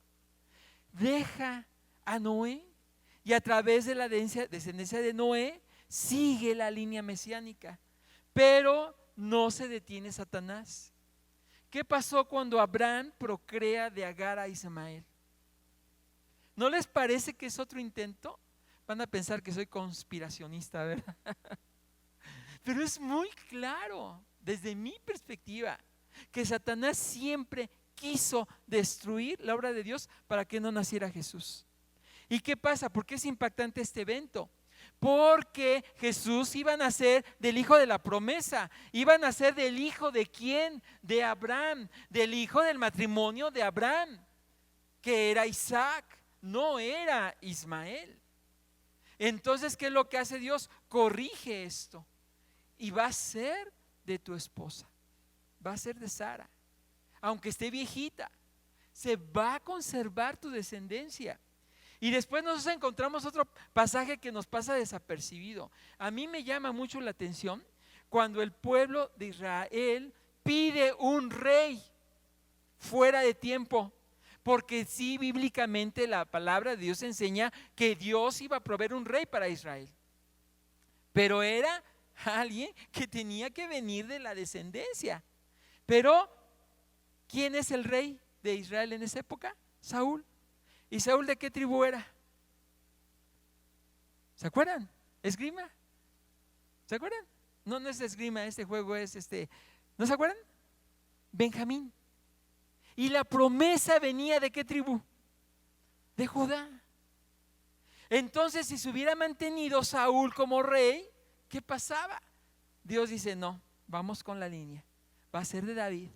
Deja a Noé y a través de la descendencia de Noé sigue la línea mesiánica, pero no se detiene Satanás. ¿Qué pasó cuando Abraham procrea de Agar a Ismael? ¿No les parece que es otro intento? Van a pensar que soy conspiracionista, ¿verdad? Pero es muy claro, desde mi perspectiva, que Satanás siempre quiso destruir la obra de Dios para que no naciera Jesús. ¿Y qué pasa? ¿Por qué es impactante este evento? Porque Jesús iba a nacer del hijo de la promesa, iba a nacer del hijo de ¿quién? De Abraham, del hijo del matrimonio de Abraham, que era Isaac, no era Ismael. Entonces, ¿qué es lo que hace Dios? Corrige esto y va a ser de tu esposa, va a ser de Sara, aunque esté viejita, se va a conservar tu descendencia. Y después nosotros encontramos otro pasaje que nos pasa desapercibido. A mí me llama mucho la atención cuando el pueblo de Israel pide un rey fuera de tiempo, porque sí, bíblicamente la palabra de Dios enseña que Dios iba a proveer un rey para Israel, pero era alguien que tenía que venir de la descendencia. Pero ¿quién es el rey de Israel en esa época? Saúl. ¿Y Saúl de qué tribu era? ¿Se acuerdan? ¿Esgrima? ¿Se acuerdan? No, no es esgrima, este juego es ¿no se acuerdan? Benjamín. Y la promesa venía ¿de qué tribu? De Judá. Entonces, si se hubiera mantenido Saúl como rey, ¿qué pasaba? Dios dice, no, vamos con la línea, va a ser de David,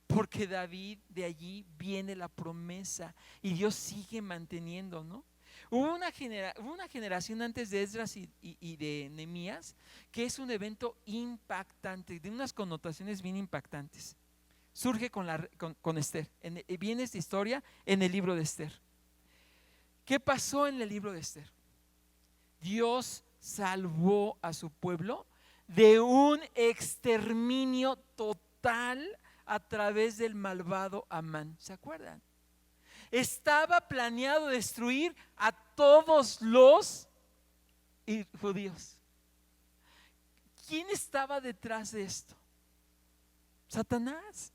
porque David, de allí viene la promesa y Dios sigue manteniendo, ¿no? Hubo una generación antes de Esdras y de Nehemías, que es un evento impactante, de unas connotaciones bien impactantes. Surge con Esther, viene esta historia en el libro de Esther. ¿Qué pasó en el libro de Esther? Dios salvó a su pueblo de un exterminio total a través del malvado Amán. ¿Se acuerdan? Estaba planeado destruir a todos los judíos. ¿Quién estaba detrás de esto? Satanás.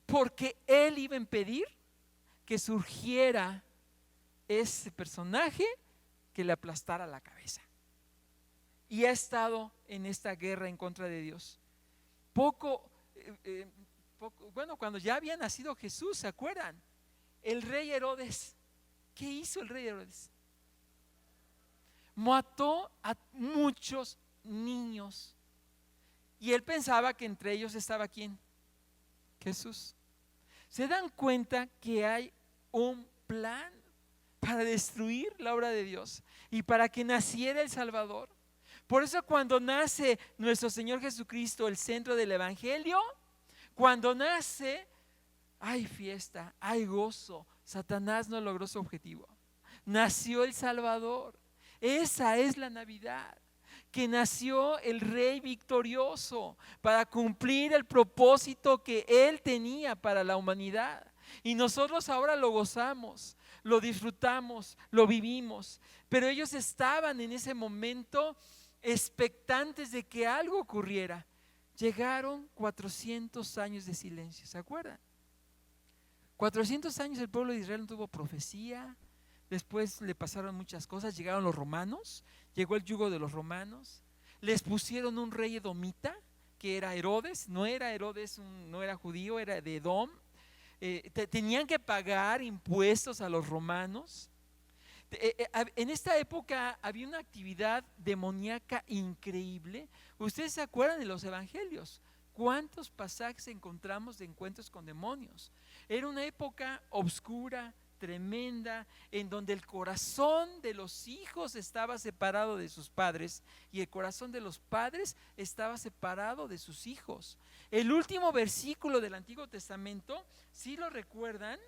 Porque él iba a impedir que surgiera ese personaje que le aplastara la cabeza. Y ha estado en esta guerra en contra de Dios. Bueno, cuando ya había nacido Jesús, ¿se acuerdan? El rey Herodes ¿Qué hizo el rey Herodes? Mató a muchos niños. Y él pensaba que entre ellos estaba ¿quién? Jesús. ¿Se dan cuenta que hay un plan para destruir la obra de Dios y para que naciera el Salvador? Por eso cuando nace nuestro Señor Jesucristo, el centro del Evangelio, cuando nace, hay fiesta, hay gozo. Satanás no logró su objetivo. Nació el Salvador. Esa es la Navidad, que nació el Rey victorioso para cumplir el propósito que Él tenía para la humanidad. Y nosotros ahora lo gozamos, lo disfrutamos, lo vivimos. Pero ellos estaban en ese momento expectantes de que algo ocurriera. Llegaron 400 años de silencio, ¿se acuerdan? 400 años el pueblo de Israel no tuvo profecía. Después le pasaron muchas cosas. Llegaron los romanos, llegó el yugo de los romanos, les pusieron un rey edomita que era Herodes. No era Herodes, no era judío, era de Edom. Tenían que pagar impuestos a los romanos. En esta época había una actividad demoníaca increíble. Ustedes se acuerdan de los evangelios. ¿Cuántos pasajes encontramos de encuentros con demonios? Era una época oscura, tremenda, en donde el corazón de los hijos estaba separado de sus padres y el corazón de los padres estaba separado de sus hijos. El último versículo del Antiguo Testamento, ¿sí lo recuerdan?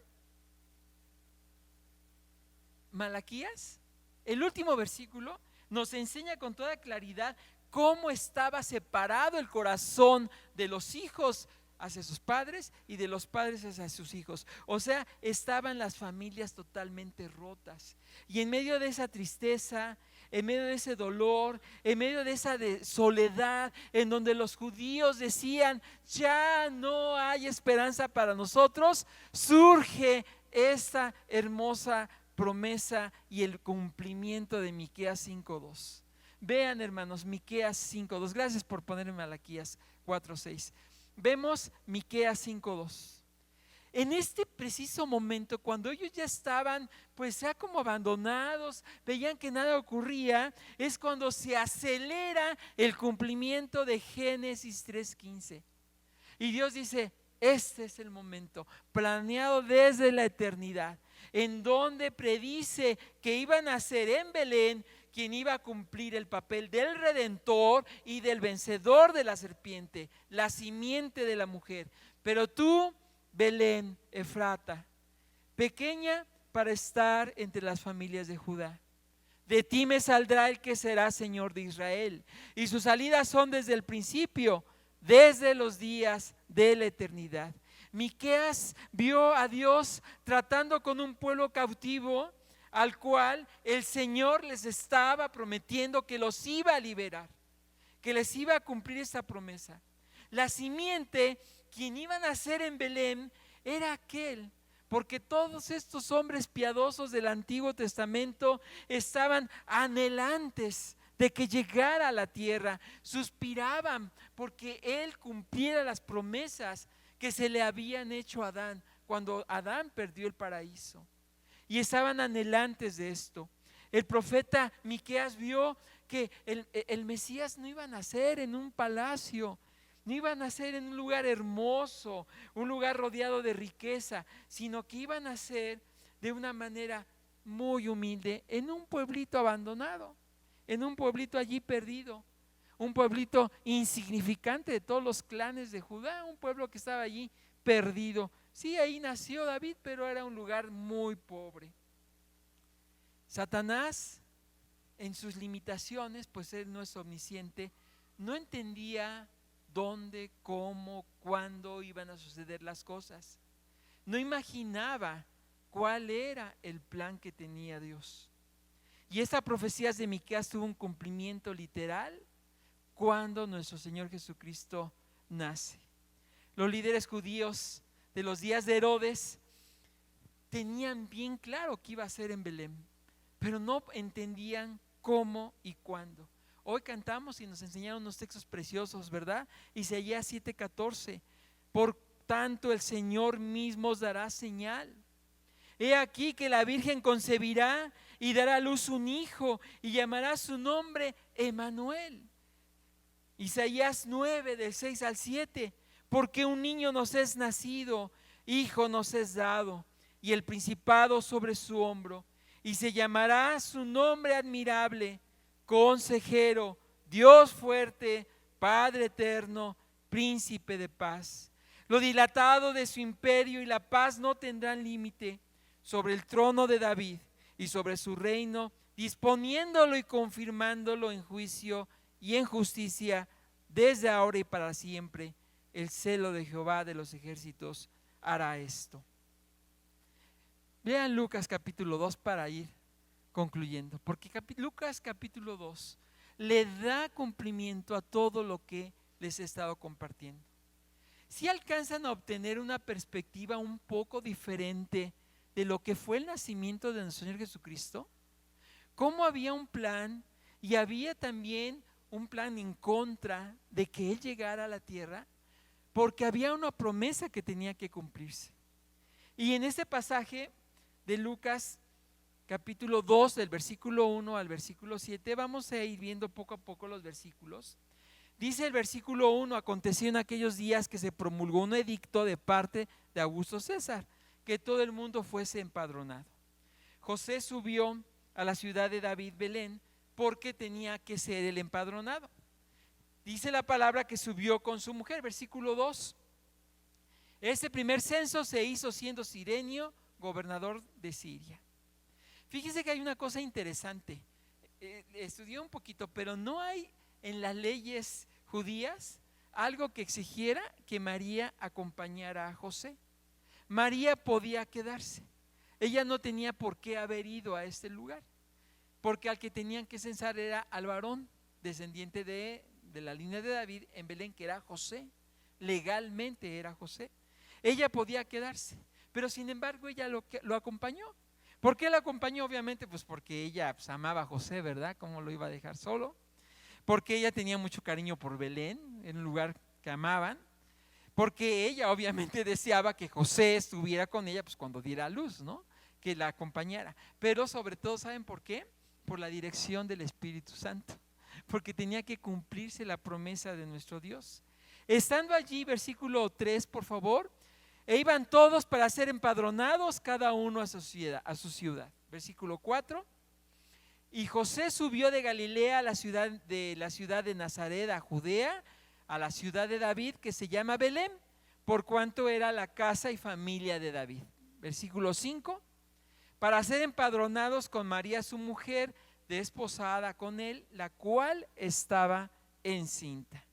Malaquías, el último versículo nos enseña con toda claridad cómo estaba separado el corazón de los hijos hacia sus padres y de los padres hacia sus hijos. O sea, estaban las familias totalmente rotas. Y en medio de esa tristeza, en medio de ese dolor, en medio de esa soledad, en donde los judíos decían, ya no hay esperanza para nosotros, surge esta hermosa promesa y el cumplimiento de Miqueas 5:2. Vean, hermanos, Miqueas 5:2. Gracias por ponerme Malaquías 4:6. Vemos Miqueas 5:2. En este preciso momento, cuando ellos ya estaban pues ya como abandonados, veían que nada ocurría, es cuando se acelera el cumplimiento de Génesis 3:15. Y Dios dice, este es el momento planeado desde la eternidad, en donde predice que iba a nacer en Belén quien iba a cumplir el papel del redentor y del vencedor de la serpiente, la simiente de la mujer. Pero tú, Belén Efrata, pequeña para estar entre las familias de Judá, de ti me saldrá el que será Señor de Israel, y sus salidas son desde el principio, desde los días de la eternidad. Miqueas vio a Dios tratando con un pueblo cautivo al cual el Señor les estaba prometiendo que los iba a liberar, que les iba a cumplir esta promesa. La simiente, quien iba a nacer en Belén, era aquel, porque todos estos hombres piadosos del Antiguo Testamento estaban anhelantes de que llegara a la tierra, suspiraban porque Él cumpliera las promesas que se le habían hecho a Adán cuando Adán perdió el paraíso. Y estaban anhelantes de esto. El profeta Miqueas vio que el Mesías no iba a nacer en un palacio, no iba a nacer en un lugar hermoso, un lugar rodeado de riqueza, sino que iba a nacer de una manera muy humilde, en un pueblito abandonado, en un pueblito allí perdido, un pueblito insignificante de todos los clanes de Judá, un pueblo que estaba allí perdido. Sí, ahí nació David, pero era un lugar muy pobre. Satanás, en sus limitaciones, pues él no es omnisciente, no entendía dónde, cómo, cuándo iban a suceder las cosas. No imaginaba cuál era el plan que tenía Dios. Y esta profecía de Miqueas tuvo un cumplimiento literal cuando nuestro Señor Jesucristo nace. Los líderes judíos de los días de Herodes tenían bien claro que iba a ser en Belén, pero no entendían cómo y cuándo. Hoy cantamos y nos enseñaron unos textos preciosos, ¿verdad? Isaías 7:14. Por tanto el Señor mismo os dará señal. He aquí que la Virgen concebirá y dará a luz un hijo y llamará su nombre Emmanuel. Isaías 9, del 6 al 7. Porque un niño nos es nacido, hijo nos es dado, y el principado sobre su hombro, y se llamará su nombre admirable, consejero, Dios fuerte, Padre eterno, príncipe de paz. Lo dilatado de su imperio y la paz no tendrán límite sobre el trono de David y sobre su reino, disponiéndolo y confirmándolo en juicio y en justicia desde ahora y para siempre. El celo de Jehová de los ejércitos hará esto. Vean Lucas capítulo 2 para ir concluyendo, porque Lucas capítulo 2 le da cumplimiento a todo lo que les he estado compartiendo. Si alcanzan a obtener una perspectiva un poco diferente de lo que fue el nacimiento de nuestro Señor Jesucristo, cómo había un plan y había también un plan en contra de que Él llegara a la tierra, porque había una promesa que tenía que cumplirse. Y en este pasaje de Lucas capítulo 2, del versículo 1 al versículo 7, vamos a ir viendo poco a poco los versículos. Dice el versículo 1: aconteció en aquellos días que se promulgó un edicto de parte de Augusto César, que todo el mundo fuese empadronado. José subió a la ciudad de David, Belén, porque tenía que ser el empadronado. Dice la palabra que subió con su mujer, versículo 2. Este primer censo se hizo siendo Cirenio gobernador de Siria. Fíjese que hay una cosa interesante. Estudié un poquito, pero no hay en las leyes judías algo que exigiera que María acompañara a José. María podía quedarse. Ella no tenía por qué haber ido a este lugar, porque al que tenían que censar era al varón descendiente de la línea de David en Belén, que era José. Legalmente era José. Ella podía quedarse, pero sin embargo ella lo acompañó. ¿Por qué lo acompañó? Obviamente pues porque ella pues amaba a José, ¿verdad? ¿Cómo lo iba a dejar solo? Porque ella tenía mucho cariño por Belén, en un lugar que amaban. Porque ella obviamente deseaba que José estuviera con ella pues cuando diera a luz, ¿no? Que la acompañara. Pero sobre todo, ¿saben por qué? Por la dirección del Espíritu Santo. Porque tenía que cumplirse la promesa de nuestro Dios. Estando allí, versículo 3, por favor, e iban todos para ser empadronados, cada uno a su ciudad. Versículo 4. Y José subió de Galilea a la ciudad de Nazaret, a Judea, a la ciudad de David, que se llama Belén, por cuanto era la casa y familia de David. Versículo 5. Para ser empadronados con María su mujer, desposada con él, la cual estaba encinta.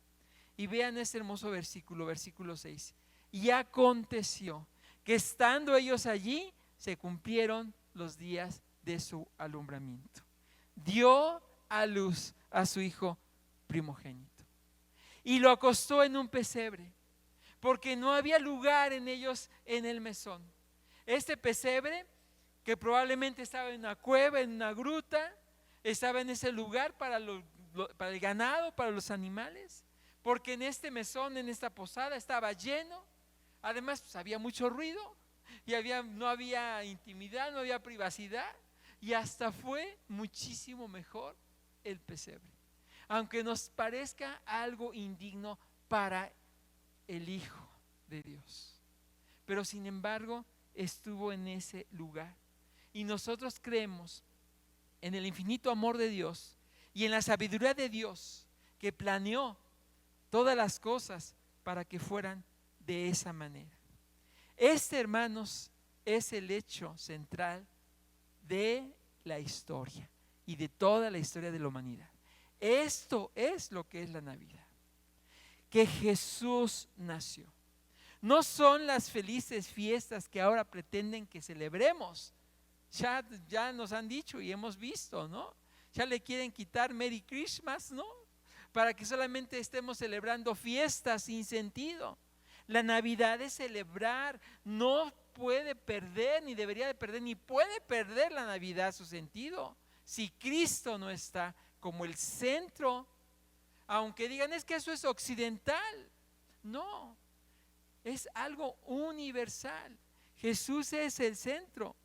Y vean este hermoso versículo, versículo 6. Y aconteció que estando ellos allí, se cumplieron los días de su alumbramiento. Dio a luz a su hijo primogénito y lo acostó en un pesebre, porque no había lugar en ellos en el mesón. Este pesebre, que probablemente estaba en una cueva, en una gruta, estaba en ese lugar para el ganado, para los animales, porque en este mesón, en esta posada, estaba lleno. Además pues había mucho ruido y no había intimidad, no había privacidad, y hasta fue muchísimo mejor el pesebre, aunque nos parezca algo indigno para el Hijo de Dios. Pero sin embargo estuvo en ese lugar, y nosotros creemos en el infinito amor de Dios y en la sabiduría de Dios, que planeó todas las cosas para que fueran de esa manera. Este, hermanos, es el hecho central de la historia y de toda la historia de la humanidad. Esto es lo que es la Navidad, que Jesús nació. No son las felices fiestas que ahora pretenden que celebremos. Ya nos han dicho y hemos visto, ¿no? Ya le quieren quitar Merry Christmas, ¿no? Para que solamente estemos celebrando fiestas sin sentido. La Navidad es celebrar. No puede perder, ni debería de perder, ni puede perder la Navidad su sentido si Cristo no está como el centro. Aunque digan es que eso es occidental, no, es algo universal. Jesús es el centro.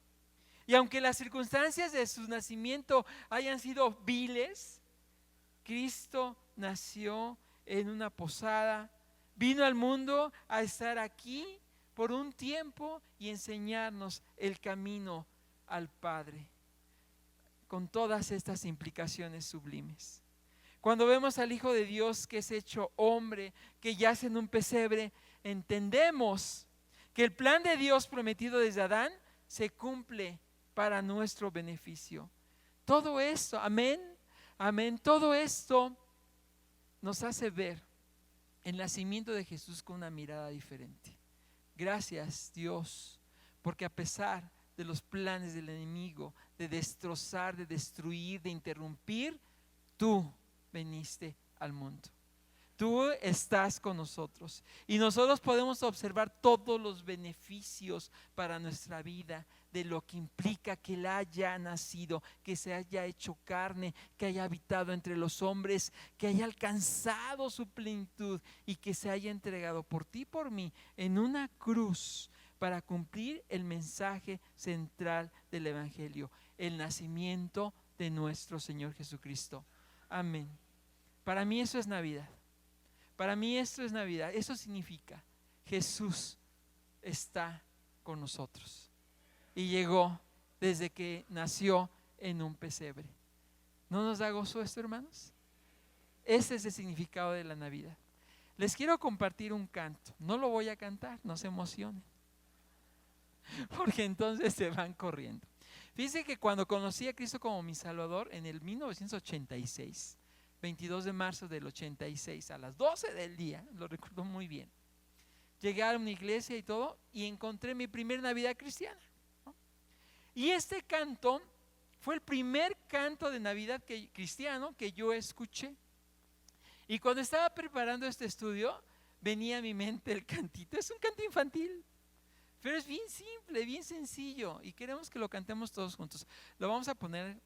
Y aunque las circunstancias de su nacimiento hayan sido viles, Cristo nació en una posada, vino al mundo a estar aquí por un tiempo y enseñarnos el camino al Padre, con todas estas implicaciones sublimes. Cuando vemos al Hijo de Dios que es hecho hombre, que yace en un pesebre, entendemos que el plan de Dios prometido desde Adán se cumple para nuestro beneficio. Todo esto, amén, amén, todo esto nos hace ver el nacimiento de Jesús con una mirada diferente. Gracias, Dios, porque a pesar de los planes del enemigo, de destrozar, de destruir, de interrumpir, tú viniste al mundo. Tú estás con nosotros y nosotros podemos observar todos los beneficios para nuestra vida de lo que implica que Él haya nacido, que se haya hecho carne, que haya habitado entre los hombres, que haya alcanzado su plenitud y que se haya entregado por ti y por mí en una cruz para cumplir el mensaje central del Evangelio, el nacimiento de nuestro Señor Jesucristo. Amén. Para mí eso es Navidad. Para mí esto es Navidad. Eso significa Jesús está con nosotros y llegó desde que nació en un pesebre. ¿No nos da gozo esto, hermanos? Ese es el significado de la Navidad. Les quiero compartir un canto. No lo voy a cantar, no se emocionen, porque entonces se van corriendo. Fíjense que cuando conocí a Cristo como mi Salvador en el 1986, 22 de marzo del 86, a las 12 del día, lo recuerdo muy bien, llegué a una iglesia y todo, y encontré mi primer Navidad cristiana, ¿no? Y este canto fue el primer canto de Navidad cristiano que yo escuché. Y cuando estaba preparando este estudio, venía a mi mente el cantito. Es un canto infantil, pero es bien simple, bien sencillo, y queremos que lo cantemos todos juntos. Lo vamos a poner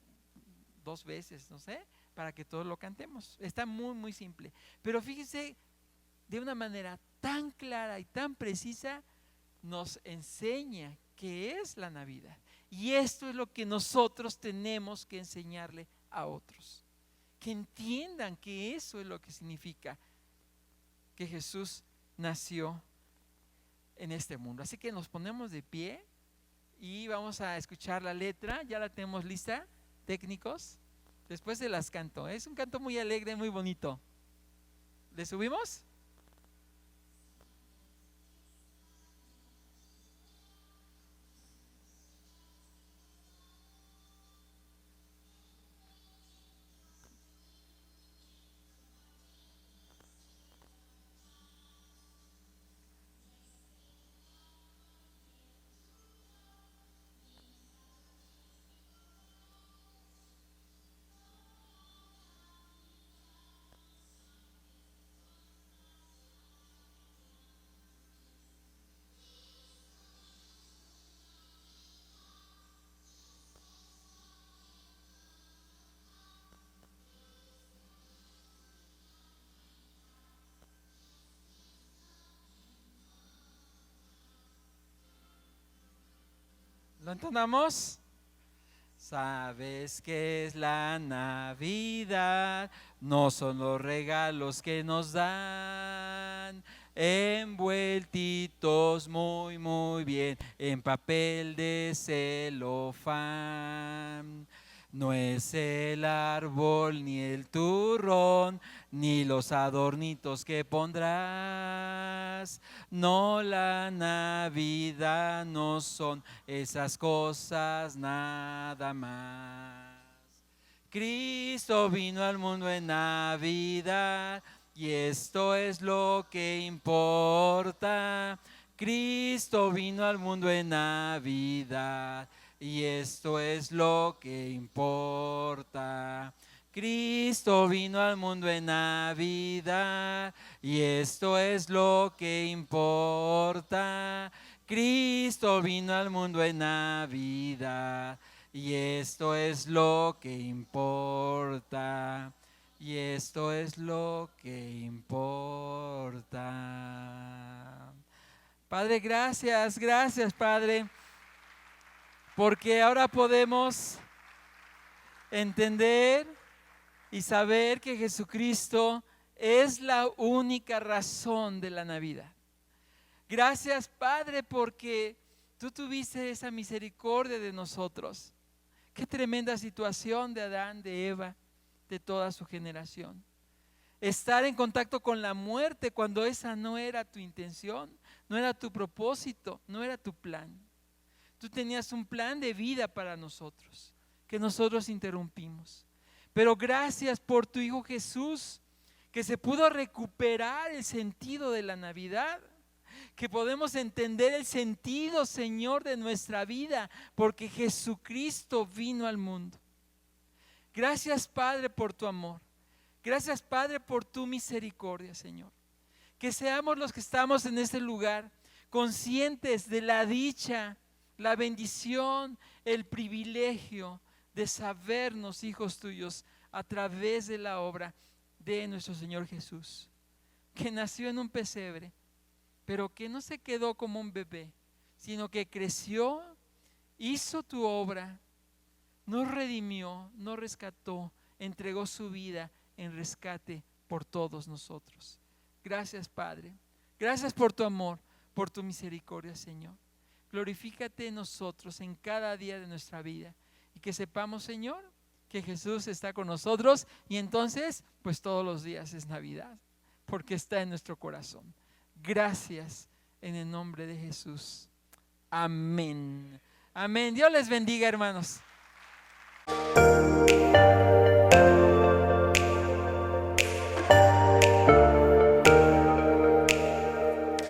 2 veces, no sé, para que todos lo cantemos. Está muy, muy simple. Pero fíjense, de una manera tan clara y tan precisa, nos enseña qué es la Navidad. Y esto es lo que nosotros tenemos que enseñarle a otros. Que entiendan que eso es lo que significa que Jesús nació en este mundo. Así que nos ponemos de pie y vamos a escuchar la letra. Ya la tenemos lista, técnicos. Después se las canto. Es un canto muy alegre, muy bonito. ¿Le subimos? ¿Lo entonamos? ¿Sabes qué es la Navidad? No son los regalos que nos dan, envueltitos muy, muy bien en papel de celofán. No es el árbol ni el turrón, ni los adornitos que pondrás. No, la Navidad no son esas cosas nada más. Cristo vino al mundo en Navidad y esto es lo que importa. Cristo vino al mundo en Navidad y esto es lo que importa. Cristo vino al mundo en Navidad y esto es lo que importa. Cristo vino al mundo en Navidad y esto es lo que importa. Y esto es lo que importa. Padre, gracias, gracias, Padre. porque ahora podemos entender y saber que Jesucristo es la única razón de la Navidad. Gracias, Padre, porque tú tuviste esa misericordia de nosotros. Qué tremenda situación de Adán, de Eva, de toda su generación. Estar en contacto con la muerte cuando esa no era tu intención, no era tu propósito, no era tu plan. Tú tenías un plan de vida para nosotros, que nosotros interrumpimos. Pero gracias por tu Hijo Jesús, que se pudo recuperar el sentido de la Navidad, que podemos entender el sentido, Señor, de nuestra vida, porque Jesucristo vino al mundo. Gracias, Padre, por tu amor. Gracias, Padre, por tu misericordia, Señor. Que seamos los que estamos en este lugar conscientes de la dicha, la bendición, el privilegio de sabernos hijos tuyos a través de la obra de nuestro Señor Jesús, que nació en un pesebre, pero que no se quedó como un bebé, sino que creció, hizo tu obra, nos redimió, nos rescató, entregó su vida en rescate por todos nosotros. Gracias, Padre. Gracias por tu amor, por tu misericordia, Señor. Glorifícate en nosotros en cada día de nuestra vida y que sepamos, Señor, que Jesús está con nosotros y entonces, pues todos los días es Navidad, porque está en nuestro corazón. Gracias en el nombre de Jesús. Amén. Amén. Dios les bendiga, hermanos.